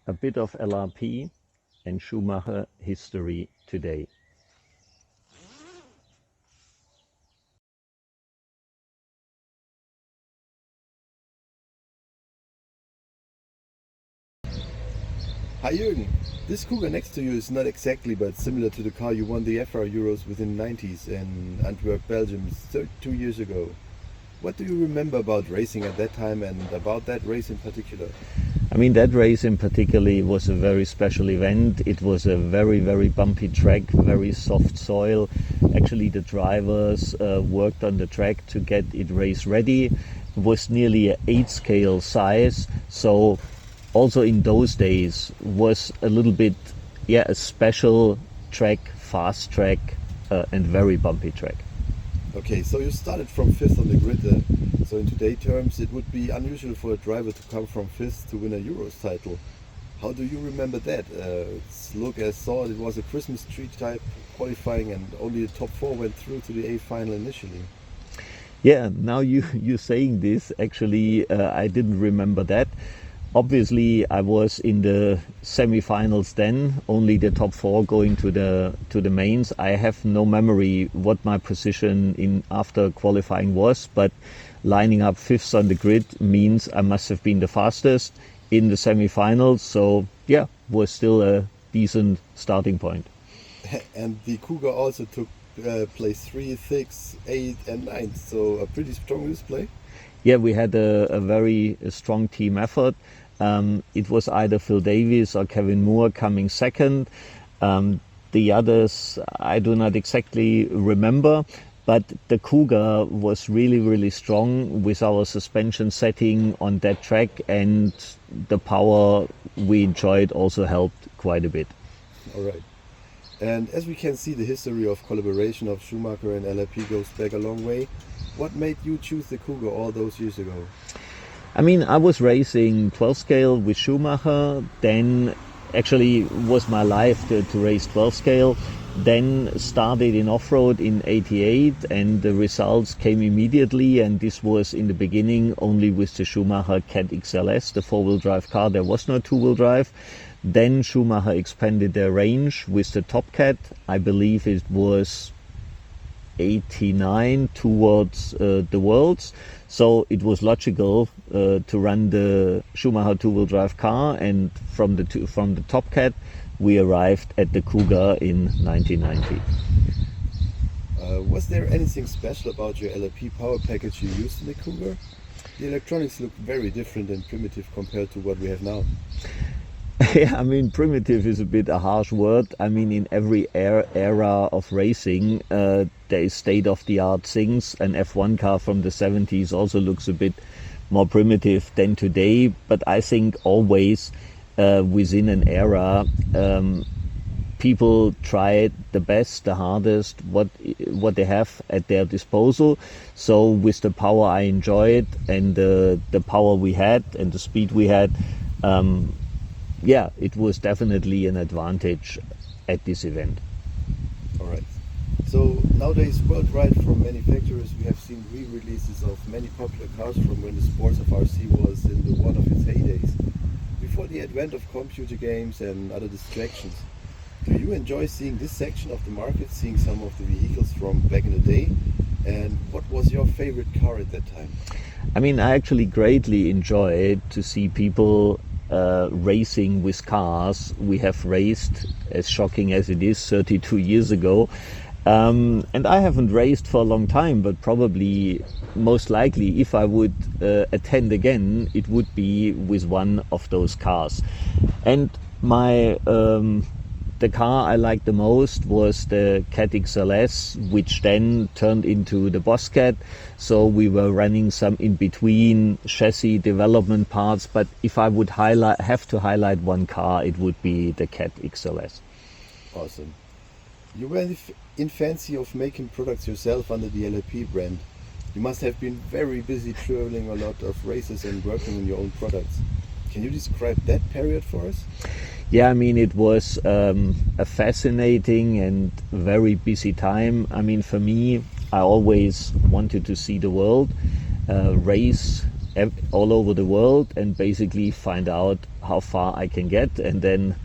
A bit of LRP and Schumacher history today. Hi Jürgen, this Cougar next to you is not exactly but similar to the car you won the FR Euros within the 90s in Antwerp, Belgium 2 years ago. What do you remember about racing at that time and about that race in particular? I mean, that race in particular was a very special event. It was a very, very bumpy track, very soft soil. Actually, the drivers worked on the track to get it race ready. It was nearly an 8-scale size, so also in those days was a little bit, a special track, fast track, and very bumpy track. Okay, so you started from 5th on the grid. So in today's terms, it would be unusual for a driver to come from 5th to win a Euros title. How do you remember that? Look, I saw it was a Christmas tree type qualifying and only the top 4 went through to the A final initially. Yeah, now you saying this, actually, I didn't remember that. Obviously, I was in the semi-finals then, only the top 4 going to the mains. I have no memory what my position in after qualifying was, but lining up 5th on the grid means I must have been the fastest in the semi-finals. So yeah, was still a decent starting point. And the Cougar also took place 3, 6, 8 and 9, so a pretty strong display. Yeah, we had a very strong team effort. It was either Phil Davies or Kevin Moore coming second. The others I do not exactly remember, but the Cougar was really, really strong with our suspension setting on that track, and the power we enjoyed also helped quite a bit. All right. And as we can see, the history of collaboration of Schumacher and LRP goes back a long way. What made you choose the Cougar all those years ago? I mean, I was racing 12 scale with Schumacher, then actually was my life to race 12 scale, then started in off-road in 88 and the results came immediately, and this was in the beginning only with the Schumacher Cat XLS, the 4-wheel drive car. There was no 2-wheel drive. Then Schumacher expanded their range with the Top Cat. I believe it was 89 towards the Worlds, so it was logical to run the Schumacher 2-wheel drive car, and from the Top Cat we arrived at the Cougar in 1990. Was there anything special about your LRP power package you used in the Cougar? The electronics look very different and primitive compared to what we have now. Yeah, I mean, primitive is a bit a harsh word. I mean, in every era of racing, there is state-of-the-art things. An F1 car from the 70s also looks a bit more primitive than today. But I think always within an era, people try the best, the hardest, what they have at their disposal. So with the power I enjoyed and the power we had and the speed we had, yeah, it was definitely an advantage at this event. All right. So nowadays, worldwide from manufacturers, we have seen re-releases of many popular cars from when the sports of RC was in the one of its heydays, before the advent of computer games and other distractions. Do you enjoy seeing this section of the market, seeing some of the vehicles from back in the day? And what was your favorite car at that time? I mean, I actually greatly enjoyed to see people racing with cars we have raced, as shocking as it is, 32 years ago. And I haven't raced for a long time, but probably most likely if I would attend again, it would be with one of those cars. And my the car I liked the most was the Cat XLS, which then turned into the Boss Cat. So we were running some in-between chassis development parts. But if I would have to highlight one car, it would be the Cat XLS. Awesome. You were in fancy of making products yourself under the LRP brand. You must have been very busy traveling a lot of races and working on your own products. Can you describe that period for us? Yeah, I mean, it was a fascinating and very busy time. I mean, for me, I always wanted to see the world, race all over the world and basically find out how far I can get, and then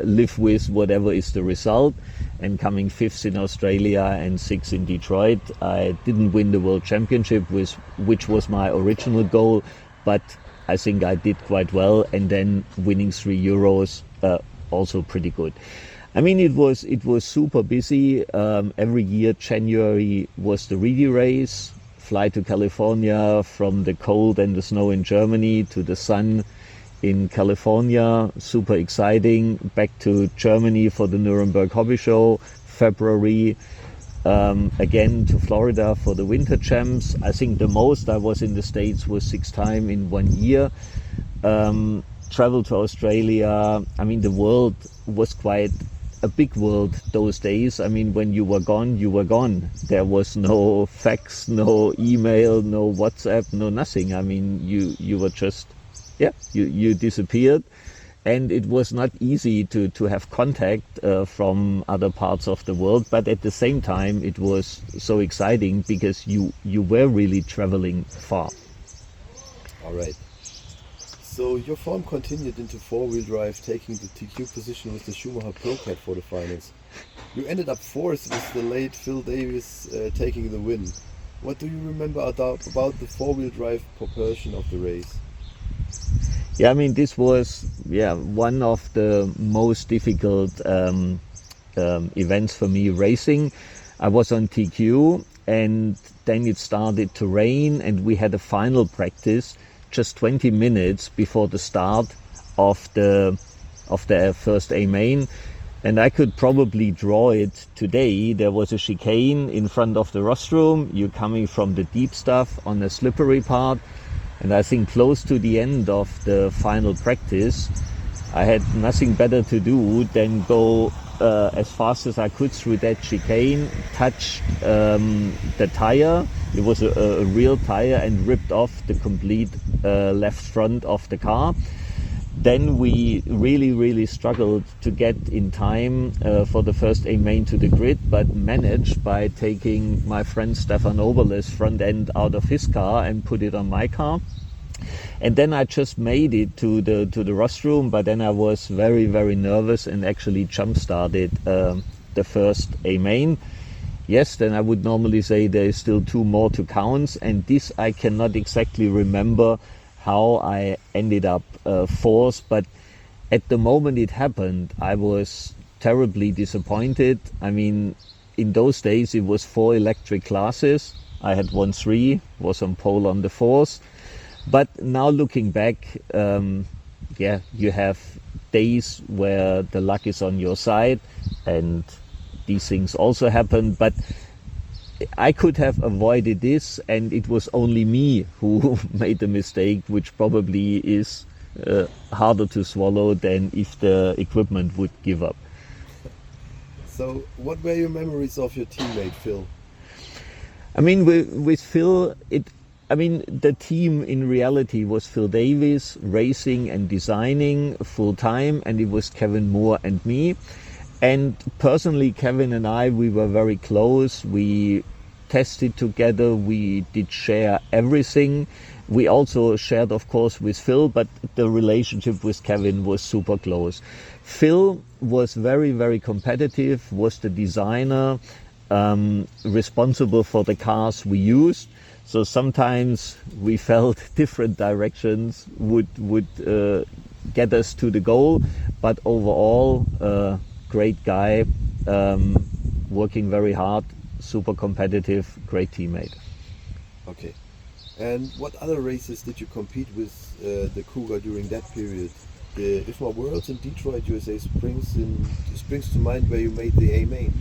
live with whatever is the result. And coming fifth in Australia and sixth in Detroit, I didn't win the World Championship, which was my original goal, but I think I did quite well. And then winning 3 Euros, also pretty good. I mean, it was super busy. Every year, January was the Reedy race. Fly to California from the cold and the snow in Germany to the sun in California, super exciting. Back to Germany for the Nuremberg Hobby Show, February. Again to Florida for the Winter Champs. I think the most I was in the States was 6 times in 1 year. Travel to Australia. I mean, the world was quite a big world those days. I mean, when you were gone, you were gone. There was no fax, no email, no WhatsApp, no nothing. I mean, you were just, you disappeared. And it was not easy to have contact from other parts of the world, but at the same time it was so exciting because you were really traveling far. All right. So your form continued into four-wheel drive, taking the TQ position with the Schumacher Cougar for the finals. You ended up fourth with the late Phil Davis taking the win. What do you remember about the four-wheel drive propulsion of the race? Yeah, I mean, this was one of the most difficult events for me racing. I was on TQ and then it started to rain and we had a final practice just 20 minutes before the start of the first A main. And I could probably draw it today. There was a chicane in front of the rostrum. You're coming from the deep stuff on a slippery part. And I think close to the end of the final practice, I had nothing better to do than go as fast as I could through that chicane, touch the tire. It was a real tire and ripped off the complete left front of the car. Then we really struggled to get in time for the first A main to the grid, but managed by taking my friend Stefan Oberle's front end out of his car and put it on my car. And then I just made it to the rostrum, but then I was very nervous and actually jump started the first A main. Yes, then I would normally say there is still 2 more to count, and this I cannot exactly remember how I ended up fourth, but at the moment it happened, I was terribly disappointed. I mean, in those days it was 4 electric classes. I had won 3, was on pole on the 4th. But now looking back, you have days where the luck is on your side, and these things also happen. But I could have avoided this, and it was only me who made the mistake, which probably is harder to swallow than if the equipment would give up. So what were your memories of your teammate Phil? I mean, with Phil, the team in reality was Phil Davis, racing and designing full time, and it was Kevin Moore and me. And personally, Kevin and I, we were very close. We tested together. We did share everything. We also shared, of course, with Phil, but the relationship with Kevin was super close. Phil was very competitive, was the designer, responsible for the cars we used. So sometimes we felt different directions would get us to the goal, but overall, great guy, working very hard, super competitive, great teammate. Okay. And what other races did you compete with the Cougar during that period? The IFMA Worlds in Detroit, USA springs to mind where you made the A main.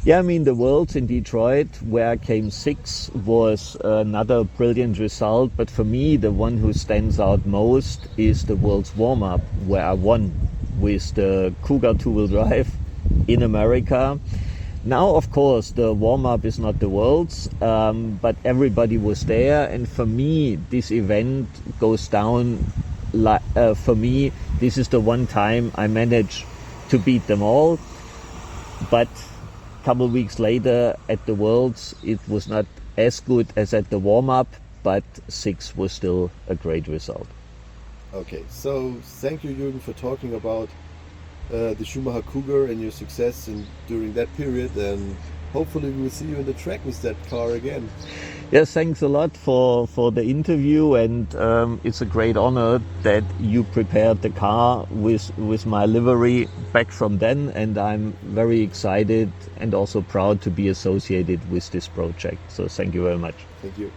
Yeah, I mean, the Worlds in Detroit, where I came 6th, was another brilliant result. But for me, the one who stands out most is the Worlds warm-up, where I won with the Cougar two-wheel drive in America. Now, of course, the warm-up is not the Worlds, but everybody was there. And for me, this event goes down, for me, this is the one time I managed to beat them all. But couple weeks later at the Worlds, it was not as good as at the warm-up, but 6 was still a great result. Okay, so thank you, Jürgen, for talking about the Schumacher Cougar and your success during that period, and hopefully we will see you in the track with that car again. Yes, thanks a lot for the interview, and it's a great honor that you prepared the car with my livery back from then, and I'm very excited and also proud to be associated with this project. So thank you very much. Thank you.